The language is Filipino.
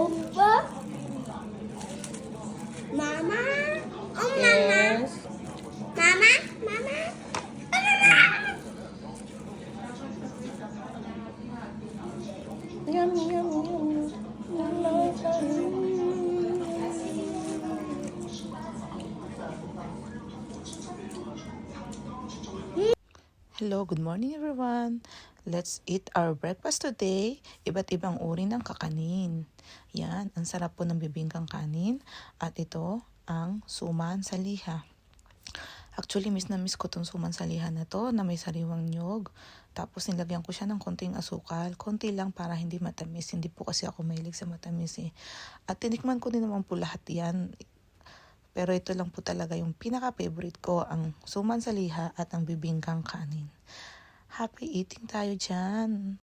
Opa? Mama? Oh, Yes. Mama? Mama? Yum, yum, yum. Hello, good morning everyone. Let's eat our breakfast today. Iba't ibang uri ng kakanin. Yan, ang sarap po ng bibingkang kanin. At ito ang suman sa liha. Actually, miss na miss ko tong suman sa liha na to na may sariwang nyog. Tapos nilagyan ko siya ng konting asukal. Konti lang para hindi matamis. Hindi po kasi ako mahilig sa matamis eh. At tinikman ko din naman po lahat yan. Pero ito lang po talaga yung pinaka-favorite ko, ang suman sa liha at ang bibingkang kanin. Happy eating tayo dyan!